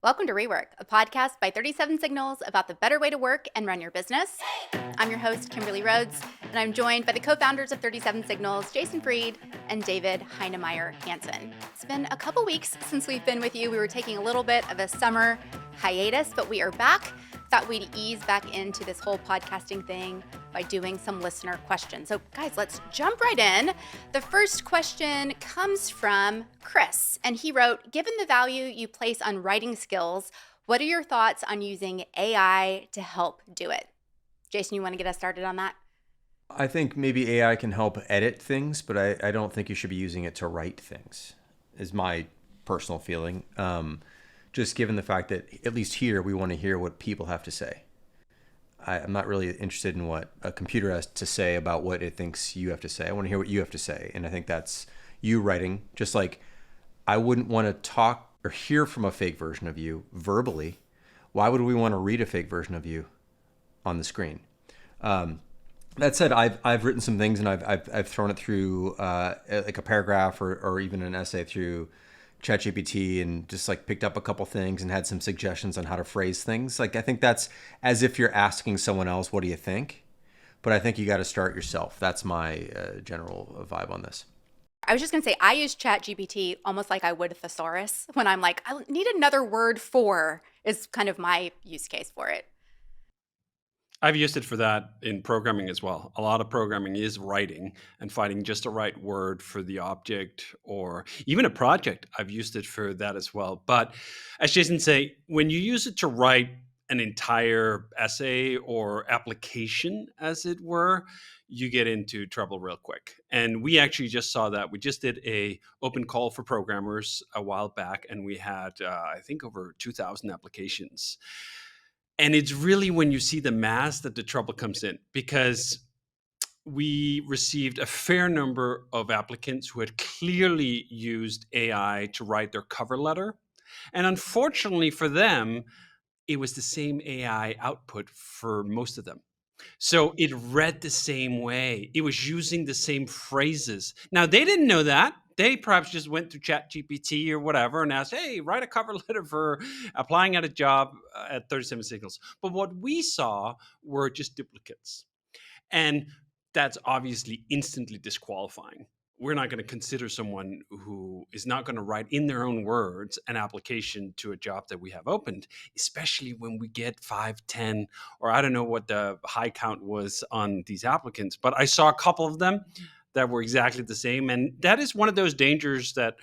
Welcome to REWORK, a podcast by 37 Signals about the better way to work and run your business. I'm your host, Kimberly Rhodes, and I'm joined by the co-founders of 37 Signals, Jason Fried and David Heinemeier Hansen. It's been a couple weeks since we've been with you. We were taking a little bit of a summer hiatus, but we are back. Thought we'd ease back into this whole podcasting thing by doing some listener questions. So guys, let's jump right in. The first question comes from Chris, and he wrote, given the value you place on writing skills, what are your thoughts on using AI to help do it? Jason, you want to get us started on that? I think maybe AI can help edit things, but I don't think you should be using it to write things, is my personal feeling. Just given the fact that, at least here, we want to hear what people have to say. I'm not really interested in what a computer has to say about what it thinks you have to say. I want to hear what you have to say. And I think that's you writing. Just like I wouldn't want to talk or hear from a fake version of you verbally. Why would we want to read a fake version of you on the screen? That said, I've written some things and I've thrown it through like a paragraph or even an essay through ChatGPT and just like picked up a couple things and had some suggestions on how to phrase things. Like I think that's as if you're asking someone else, what do you think? But I think you got to start yourself. That's my general vibe on this. I was just going to say, I use ChatGPT almost like I would a thesaurus when I'm like, I need another word for, is kind of my use case for it. I've used it for that in programming as well. A lot of programming is writing and finding just the right word for the object or even a project. I've used it for that as well. But as Jason say, when you use it to write an entire essay or application, as it were, you get into trouble real quick. And we actually just saw that. We just did a open call for programmers a while back, and we had, I think, over 2,000 applications. And it's really when you see the mass that the trouble comes in, because we received a fair number of applicants who had clearly used AI to write their cover letter. And unfortunately for them, it was the same AI output for most of them. So it read the same way. It was using the same phrases. Now, they didn't know that. They perhaps just went to ChatGPT or whatever and asked, hey, write a cover letter for applying at a job at 37 Signals. But what we saw were just duplicates. And that's obviously instantly disqualifying. We're not going to consider someone who is not going to write in their own words an application to a job that we have opened, especially when we get 5, 10, or I don't know what the high count was on these applicants, but I saw a couple of them that were exactly the same. And that is one of those dangers that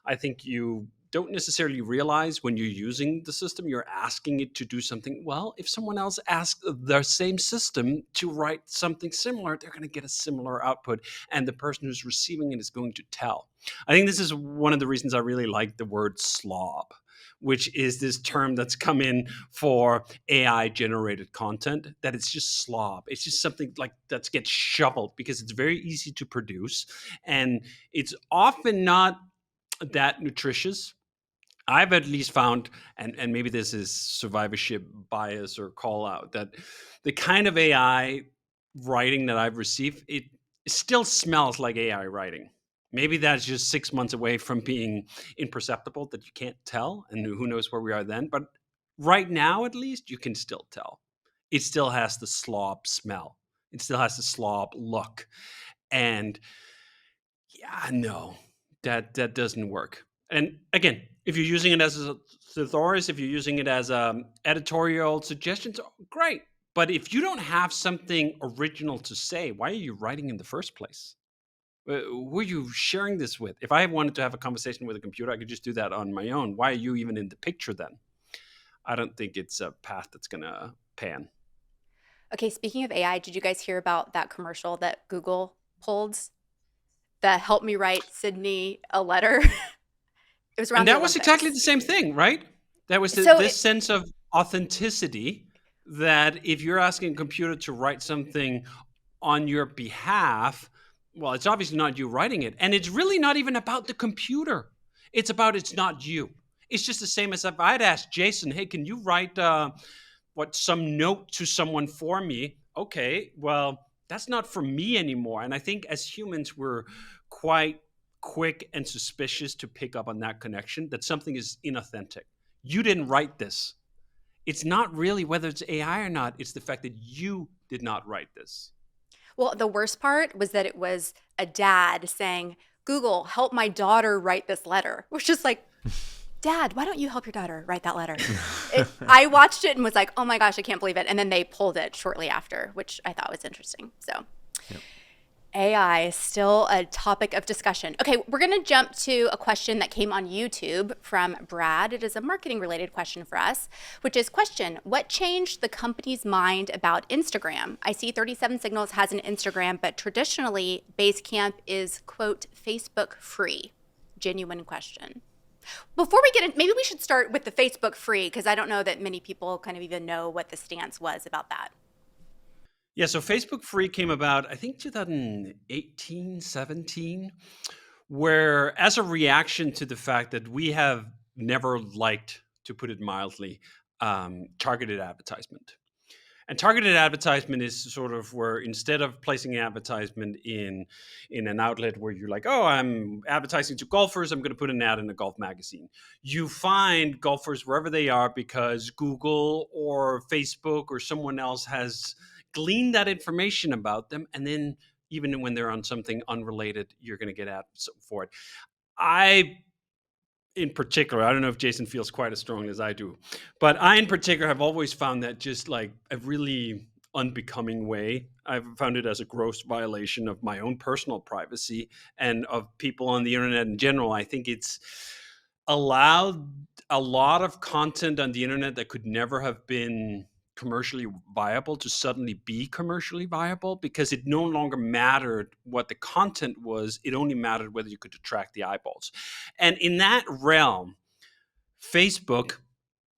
I think you don't necessarily realize when you're using the system. You're asking it to do something. Well, if someone else asks the same system to write something similar, they're going to get a similar output, and the person who's receiving it is going to tell. I think this is one of the reasons I really like the word slob, which is this term that's come in for AI generated content, that it's just slob. It's just something like that gets shoveled because it's very easy to produce, and it's often not that nutritious. I've at least found, and maybe this is survivorship bias or call out, that the kind of AI writing that I've received, it still smells like AI writing. Maybe that's just 6 months away from being imperceptible, that you can't tell, and who knows where we are then. But right now, at least, you can still tell. It still has the slob smell. It still has the slob look. And yeah, no, that doesn't work. And again, if you're using it as a thesaurus, if you're using it as editorial suggestions, great. But if you don't have something original to say, why are you writing in the first place? Who are you sharing this with? If I wanted to have a conversation with a computer, I could just do that on my own. Why are you even in the picture then? I don't think it's a path that's going to pan. Okay, speaking of AI, did you guys hear about that commercial that Google pulled? The help me write Sydney a letter. It was around And the that was Olympics. exactly the same thing, right? That was So this sense of authenticity, that if you're asking a computer to write something on your behalf, well, it's obviously not you writing it. And it's really not even about the computer. It's not you. It's just the same as if I'd asked Jason, hey, can you write some note to someone for me? Okay, well, that's not for me anymore. And I think as humans, we're quite quick and suspicious to pick up on that connection, that something is inauthentic. You didn't write this. It's not really whether it's AI or not. It's the fact that you did not write this. Well, the worst part was that it was a dad saying, Google, help my daughter write this letter. Which just like, Dad, why don't you help your daughter write that letter? I watched it and was like, oh my gosh, I can't believe it. And then they pulled it shortly after, which I thought was interesting. So Yep. AI is still a topic of discussion. Okay, we're going to jump to a question that came on YouTube from Brad. It is a marketing related question for us, which is question, what changed the company's mind about Instagram? I see 37 Signals has an Instagram, but traditionally Basecamp is, quote, Facebook free. Genuine question. Before we get in, maybe we should start with the Facebook free, because I don't know that many people kind of even know what the stance was about that. Yeah, so Facebook Free came about, I think 2018, 17, where as a reaction to the fact that we have never liked, to put it mildly, targeted advertisement. And targeted advertisement is sort of where instead of placing an advertisement in an outlet where you're like, oh, I'm advertising to golfers, I'm going to put an ad in a golf magazine. You find golfers wherever they are because Google or Facebook or someone else has gleaned that information about them. And then even when they're on something unrelated, you're going to get ads for it. In particular, I don't know if Jason feels quite as strongly as I do, but I in particular have always found that just like a really unbecoming way. I've found it as a gross violation of my own personal privacy and of people on the internet in general. I think it's allowed a lot of content on the internet that could never have been commercially viable to suddenly be commercially viable because it no longer mattered what the content was. It only mattered whether you could attract the eyeballs. And in that realm, Facebook,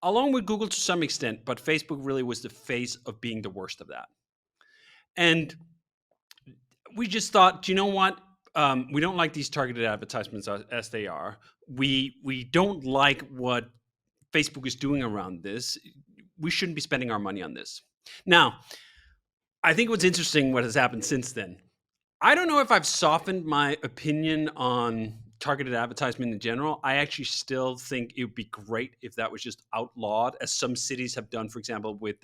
along with Google to some extent, but Facebook really was the face of being the worst of that. And we just thought, you know what? We don't like these targeted advertisements as they are. We don't like what Facebook is doing around this. We shouldn't be spending our money on this. Now, I think what's interesting what has happened since then. I don't know if I've softened my opinion on targeted advertisement in general. I actually still think it would be great if that was just outlawed, as some cities have done, for example, with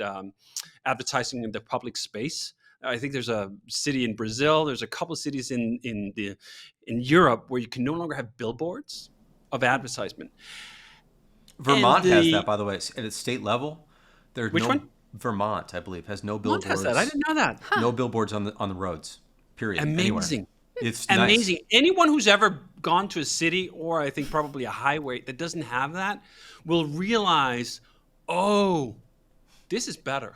advertising in the public space. I think there's a city in Brazil. There's a couple of cities in Europe where you can no longer have billboards of advertisement. Vermont has that, by the way, at its state level. There's Which one? Vermont, I believe, has no Vermont billboards. has that. I didn't know that. No billboards on the roads. Period. Amazing. Anywhere. It's amazing. Nice. Anyone who's ever gone to a city or I think probably a highway that doesn't have that will realize, oh, this is better.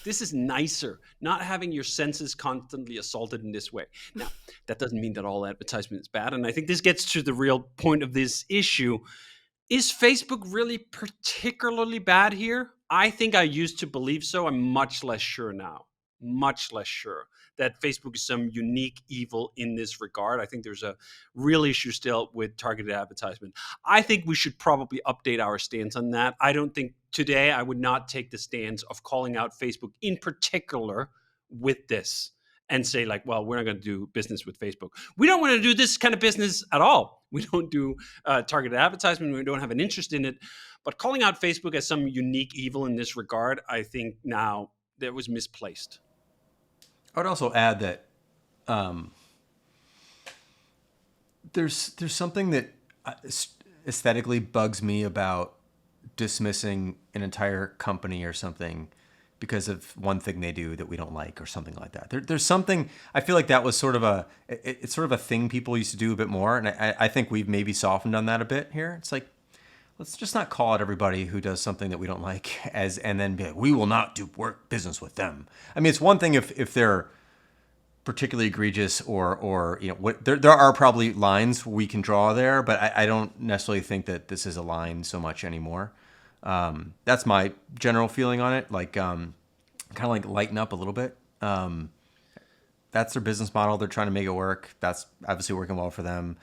This is nicer. Not having your senses constantly assaulted in this way. Now, that doesn't mean that all advertisement is bad. And I think this gets to the real point of this issue. Is Facebook really particularly bad here? I think I used to believe so. I'm much less sure now. Much less sure that Facebook is some unique evil in this regard. I think there's a real issue still with targeted advertisement. I think we should probably update our stance on that. I don't think today I would not take the stance of calling out Facebook in particular with this and say like, well, we're not going to do business with Facebook. We don't want to do this kind of business at all. We don't do targeted advertisement. We don't have an interest in it. But calling out Facebook as some unique evil in this regard, I think now that was misplaced. I would also add that there's something that aesthetically bugs me about dismissing an entire company or something because of one thing they do that we don't like or something like that. There's something, I feel like that was it's sort of a thing people used to do a bit more. And I think we've maybe softened on that a bit here. It's like, let's just not call out everybody who does something that we don't like and then be like, we will not do business with them. I mean, it's one thing if they're particularly egregious or there are probably lines we can draw there, but I don't necessarily think that this is a line so much anymore. That's my general feeling on it. Like, kind of like lighten up a little bit. That's their business model. They're trying to make it work. That's obviously working well for them.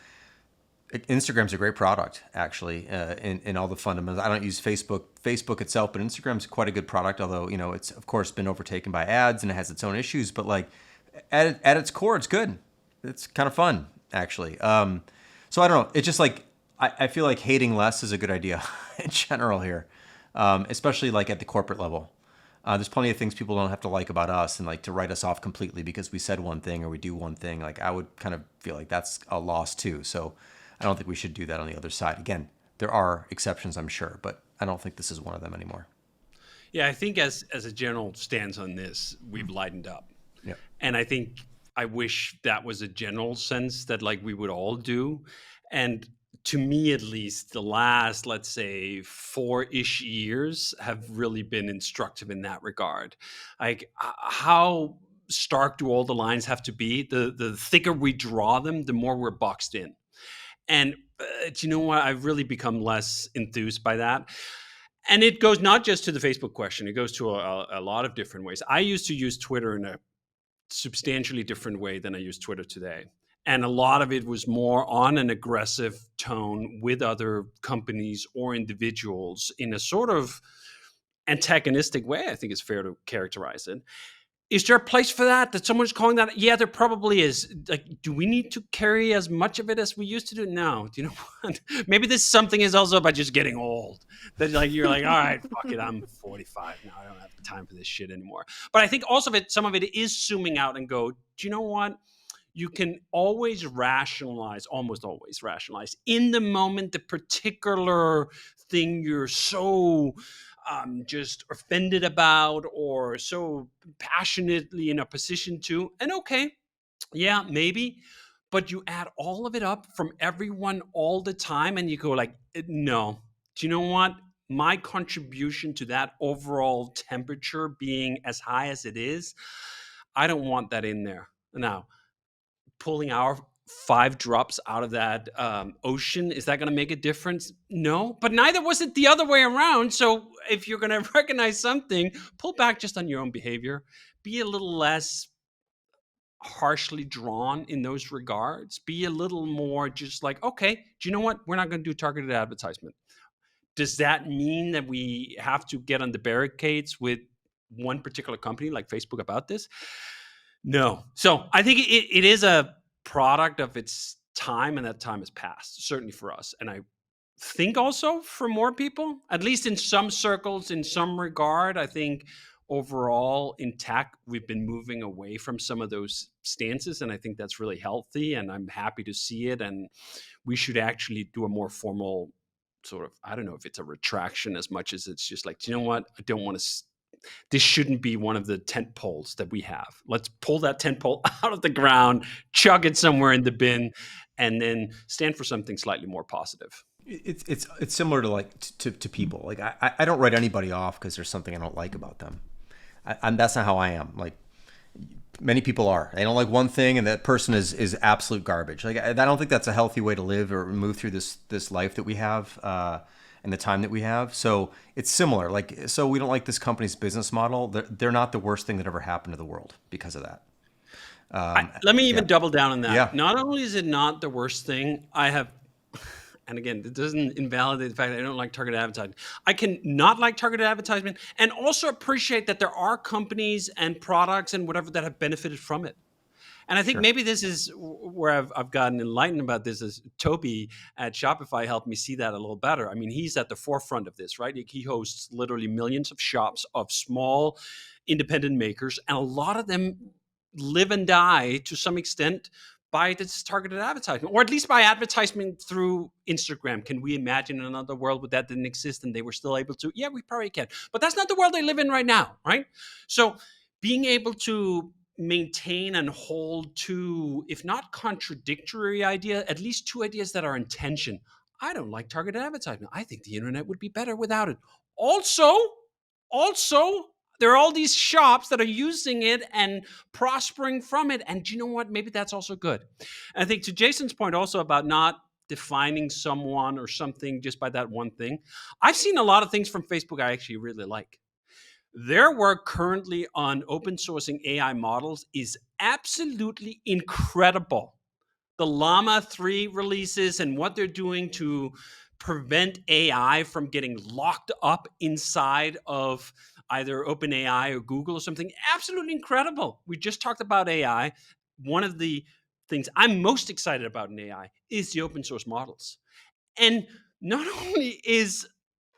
Instagram's a great product, actually, in all the fundamentals. I don't use Facebook itself, but Instagram's quite a good product, although, it's, of course, been overtaken by ads and it has its own issues. But, like, at its core, it's good. It's kind of fun, actually. So, I don't know. It's just like I feel like hating less is a good idea in general here, especially like at the corporate level. There's plenty of things people don't have to like about us and like to write us off completely because we said one thing or we do one thing. Like I would kind of feel like that's a loss too. So I don't think we should do that on the other side. Again, there are exceptions, I'm sure, but I don't think this is one of them anymore. Yeah, I think as a general stance on this, we've lightened up. Yeah. And I think I wish that was a general sense that like we would all do. And to me, at least, the last, let's say, 4-ish years have really been instructive in that regard. Like, how stark do all the lines have to be? The thicker we draw them, the more we're boxed in. And do you know what? I've really become less enthused by that. And it goes not just to the Facebook question, it goes to a lot of different ways. I used to use Twitter in a substantially different way than I use Twitter today. And a lot of it was more on an aggressive tone with other companies or individuals in a sort of antagonistic way, I think it's fair to characterize it. Is there a place for that? That someone's calling that? Yeah, there probably is. Like, do we need to carry as much of it as we used to do? No. Do you know what? Maybe this something is also about just getting old. That like you're like, all right, fuck it, I'm 45 now. I don't have time for this shit anymore. But I think also some of it is zooming out and go, do you know what? You can always rationalize, almost always rationalize in the moment the particular thing you're so just offended about or so passionately in a position to. And okay, yeah, maybe, but you add all of it up from everyone all the time and you go like, no, do you know what? My contribution to that overall temperature being as high as it is, I don't want that in there. Now, pulling our 5 drops out of that ocean, is that going to make a difference? No, but neither was it the other way around. So if you're going to recognize something, pull back just on your own behavior. Be a little less harshly drawn in those regards. Be a little more just like, okay, do you know what? We're not going to do targeted advertisement. Does that mean that we have to get on the barricades with one particular company like Facebook about this? No. So I think it is a product of its time, and that time has passed, certainly for us. And I think also for more people, at least in some circles, in some regard, I think overall in tech, we've been moving away from some of those stances. And I think that's really healthy. And I'm happy to see it. And we should actually do a more formal sort of, I don't know if it's a retraction as much as it's just like, do you know what? I don't want to. This shouldn't be one of the tent poles that we have. Let's pull that tent pole out of the ground, chug it somewhere in the bin, and then stand for something slightly more positive. It's similar to like to people. Like I don't write anybody off because there's something I don't like about them. And that's not how I am. Like many people are. They don't like one thing, and that person is absolute garbage. Like I don't think that's a healthy way to live or move through this life that we have and the time that we have. So it's similar. Like so we don't like this company's business model. They're not the worst thing that ever happened to the world because of that. Let me even double down on that. Yeah. Not only is it not the worst thing, I have. And again, it doesn't invalidate the fact that I don't like targeted advertising. I can not like targeted advertisement and also appreciate that there are companies and products and whatever that have benefited from it. And I think maybe this is where I've gotten enlightened about this is Toby at Shopify helped me see that a little better. I mean, he's at the forefront of this, right? He hosts literally millions of shops of small independent makers, and a lot of them live and die to some extent by this targeted advertisement, or at least by advertisement through Instagram. Can we imagine another world where that didn't exist and they were still able to? Yeah, we probably can. But that's not the world they live in right now, right? So being able to maintain and hold two, if not contradictory idea, at least two ideas that are in tension. I don't like targeted advertisement. I think the internet would be better without it. Also, there are all these shops that are using it and prospering from it. And do you know what? Maybe that's also good. And I think to Jason's point also about not defining someone or something just by that one thing. I've seen a lot of things from Facebook I actually really like. Their work currently on open sourcing AI models is absolutely incredible. The Llama 3 releases and what they're doing to prevent AI from getting locked up inside of either OpenAI or Google or something, absolutely incredible. We just talked about AI. One of the things I'm most excited about in AI is the open source models. And not only is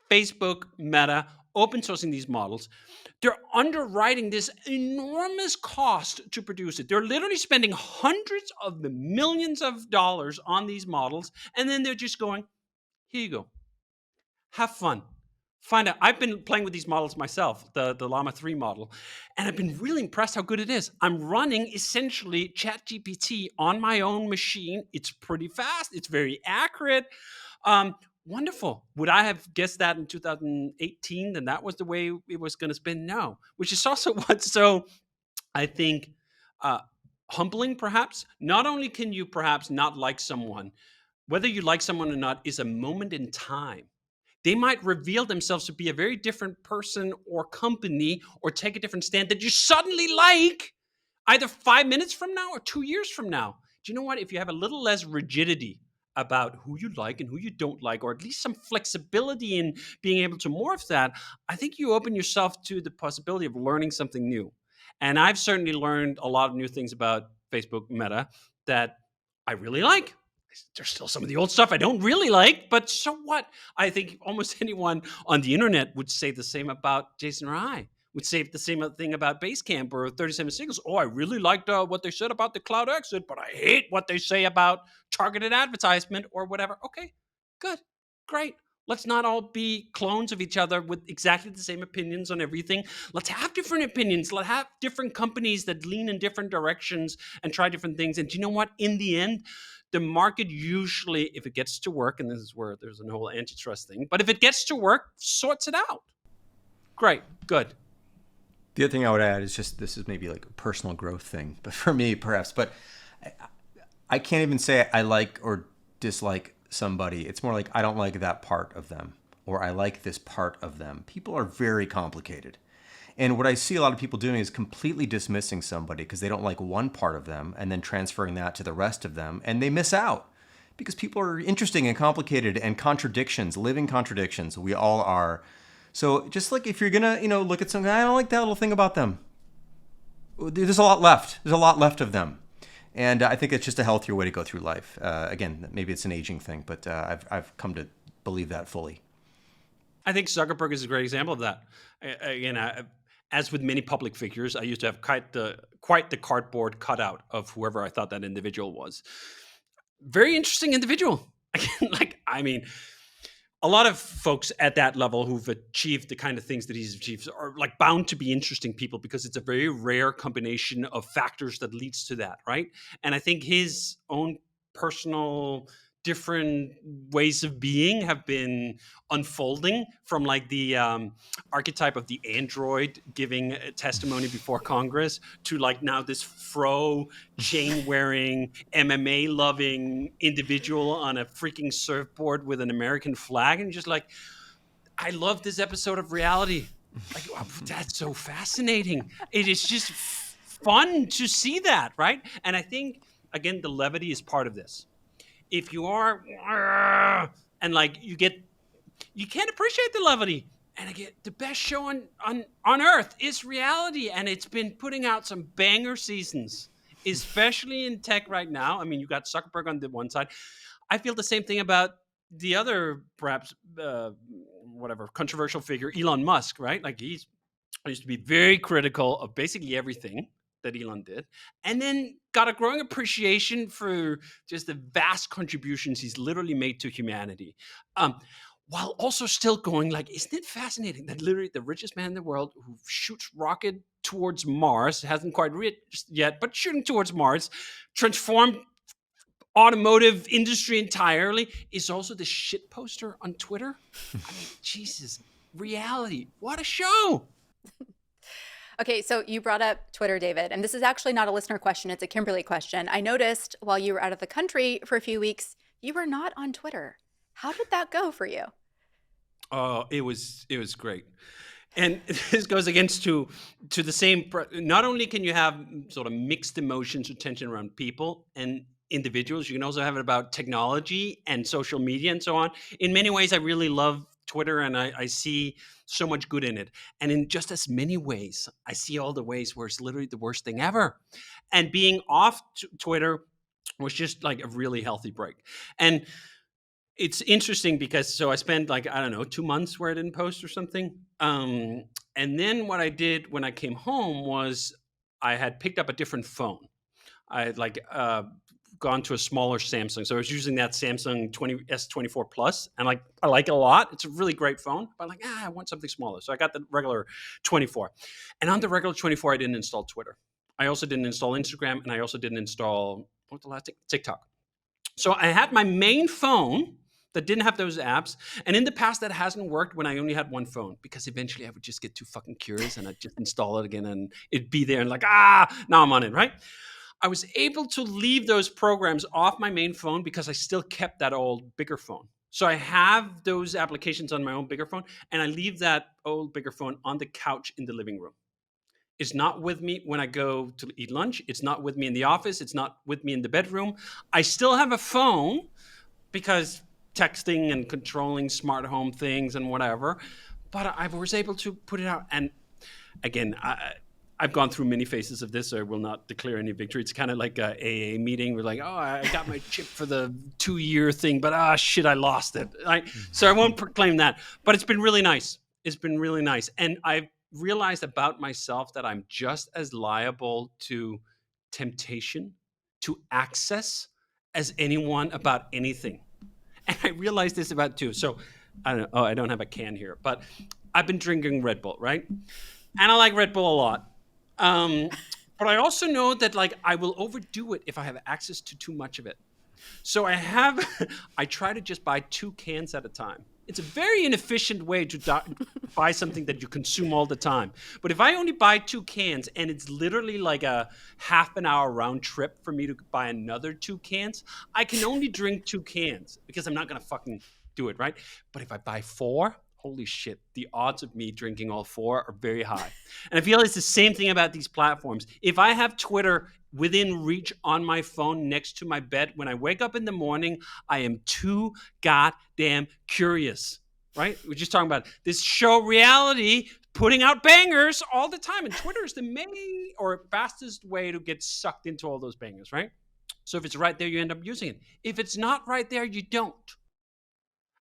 Facebook, Meta open sourcing these models, they're underwriting this enormous cost to produce it. They're literally spending hundreds of the millions of dollars on these models, and then they're just going, here you go. Have fun. Find out. I've been playing with these models myself, the Llama 3 model, and I've been really impressed how good it is. I'm running essentially ChatGPT on my own machine. It's pretty fast. It's very accurate. Wonderful. Would I have guessed that in 2018 that that was the way it was going to spin? No. Which is also what's so, I think, humbling, perhaps. Not only can you perhaps not like someone, whether you like someone or not is a moment in time. They might reveal themselves to be a very different person or company or take a different stand that you suddenly like either 5 minutes from now or 2 years from now. Do you know what? If you have a little less rigidity about who you like and who you don't like, or at least some flexibility in being able to morph that, I think you open yourself to the possibility of learning something new. And I've certainly learned a lot of new things about Facebook Meta that I really like. There's still some of the old stuff I don't really like, but so what? I think almost anyone on the internet would say the same about Jason or I. Would say the same thing about Basecamp or 37 Signals. Oh, I really liked what they said about the cloud exit, but I hate what they say about targeted advertisement or whatever. Okay, good, great. Let's not all be clones of each other with exactly the same opinions on everything. Let's have different opinions. Let's have different companies that lean in different directions and try different things. And do you know what? In the end, the market usually, if it gets to work, and this is where there's a whole antitrust thing, but if it gets to work, sorts it out. Great, good. The other thing I would add is just, this is maybe like a personal growth thing, but for me, perhaps, but I can't even say I like or dislike somebody. It's more like I don't like that part of them, or I like this part of them. People are very complicated. And what I see a lot of people doing is completely dismissing somebody because they don't like one part of them and then transferring that to the rest of them. And they miss out because people are interesting and complicated and contradictions, living contradictions. We all are. So just like if you're going to, look at something, I don't like that little thing about them. There's a lot left. There's a lot left of them. And I think it's just a healthier way to go through life. Again, maybe it's an aging thing, but I've come to believe that fully. I think Zuckerberg is a great example of that. Again, as with many public figures, I used to have quite the cardboard cutout of whoever I thought that individual was. Very interesting individual. A lot of folks at that level who've achieved the kind of things that he's achieved are like bound to be interesting people because it's a very rare combination of factors that leads to that, right? And I think his own personal different ways of being have been unfolding from like the archetype of the android giving testimony before Congress to like now this chain wearing MMA loving individual on a freaking surfboard with an American flag, and just like, I love this episode of reality. Like, wow, that's so fascinating. It is just fun to see that, right? And I think again, the levity is part of this. If you are, and like you can't appreciate the levity. And again, the best show on earth is reality, and it's been putting out some banger seasons, especially in tech right now. I mean, you got Zuckerberg on the one side. I feel the same thing about the other, perhaps, controversial figure, Elon Musk, right? Like I used to be very critical of basically everything that Elon did, and then got a growing appreciation for just the vast contributions he's literally made to humanity. While also still going like, isn't it fascinating that literally the richest man in the world who shoots rocket towards Mars, hasn't quite reached yet, but shooting towards Mars, transformed automotive industry entirely, is also the shit poster on Twitter? I mean, Jesus, reality, what a show. Okay, so you brought up Twitter, David, and this is actually not a listener question, it's a Kimberly question. I noticed while you were out of the country for a few weeks, you were not on Twitter. How did that go for you? Oh, it was great. And this goes against to the same, not only can you have sort of mixed emotions or tension around people and individuals, you can also have it about technology and social media and so on. In many ways, I really love Twitter, and I see so much good in it. And in just as many ways, I see all the ways where it's literally the worst thing ever. And being off Twitter was just like a really healthy break. And It's interesting because so I spent like, I don't know, 2 months where I didn't post or something. And then what I did when I came home was I had picked up a different phone. I had like gone to a smaller Samsung. So I was using that Samsung S24 Plus, and like I like it a lot. It's a really great phone, but I'm like, I want something smaller. So I got the regular 24. And on the regular 24, I didn't install Twitter. I also didn't install Instagram, and I also didn't install what's the last thing? TikTok. So I had my main phone that didn't have those apps. And in the past, that hasn't worked when I only had one phone, because eventually I would just get too fucking curious and I'd just install it again and it'd be there and like, now I'm on it, right? I was able to leave those programs off my main phone because I still kept that old bigger phone. So I have those applications on my own bigger phone, and I leave that old bigger phone on the couch in the living room. It's not with me when I go to eat lunch. It's not with me in the office. It's not with me in the bedroom. I still have a phone because texting and controlling smart home things and whatever, but I was able to put it out. And again, I've gone through many phases of this, so I will not declare any victory. It's kind of like a AA meeting. We're like, I got my chip for the 2-year thing, but shit, I lost it. So I won't proclaim that, but it's been really nice. It's been really nice. And I've realized about myself that I'm just as liable to temptation, to access, as anyone about anything. And I realized this about too. So I don't know. I don't have a can here, but I've been drinking Red Bull, right? And I like Red Bull a lot. But I also know that like I will overdo it if I have access to too much of it. So I try to just buy 2 cans at a time. It's a very inefficient way to buy something that you consume all the time. But if I only buy 2 cans and it's literally like a half an hour round trip for me to buy another 2 cans, I can only drink 2 cans because I'm not going to fucking do it, right? But if I buy 4, holy shit, the odds of me drinking all 4 are very high. And I feel it's the same thing about these platforms. If I have Twitter within reach on my phone next to my bed, when I wake up in the morning, I am too goddamn curious, right? We're just talking about this show reality putting out bangers all the time. And Twitter is the main or fastest way to get sucked into all those bangers, right? So if it's right there, you end up using it. If it's not right there, you don't.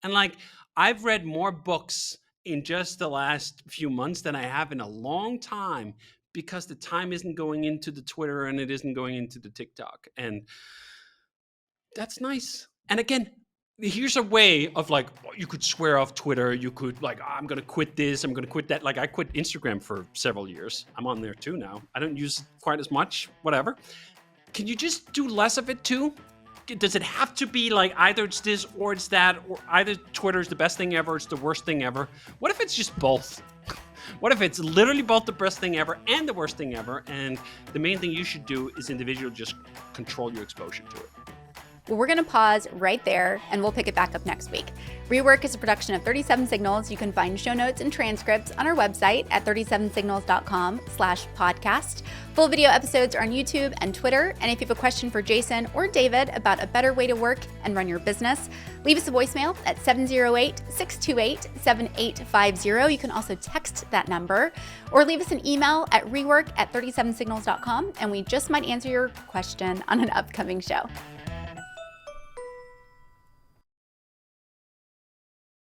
And like, I've read more books in just the last few months than I have in a long time, because the time isn't going into the Twitter and it isn't going into the TikTok. And that's nice. And again, here's a way of like, you could swear off Twitter. You could like, I'm going to quit this. I'm going to quit that. Like I quit Instagram for several years. I'm on there too now. I don't use it quite as much, whatever. Can you just do less of it too? Does it have to be like either it's this or it's that, or either Twitter is the best thing ever, it's the worst thing ever? What if it's just both? What if it's literally both the best thing ever and the worst thing ever, and the main thing you should do is individually just control your exposure to it? Well, we're going to pause right there, and we'll pick it back up next week. REWORK is a production of 37 Signals. You can find show notes and transcripts on our website at 37signals.com/podcast. Full video episodes are on YouTube and Twitter. And if you have a question for Jason or David about a better way to work and run your business, leave us a voicemail at 708-628-7850. You can also text that number, or leave us an email at rework@37signals.com, and we just might answer your question on an upcoming show.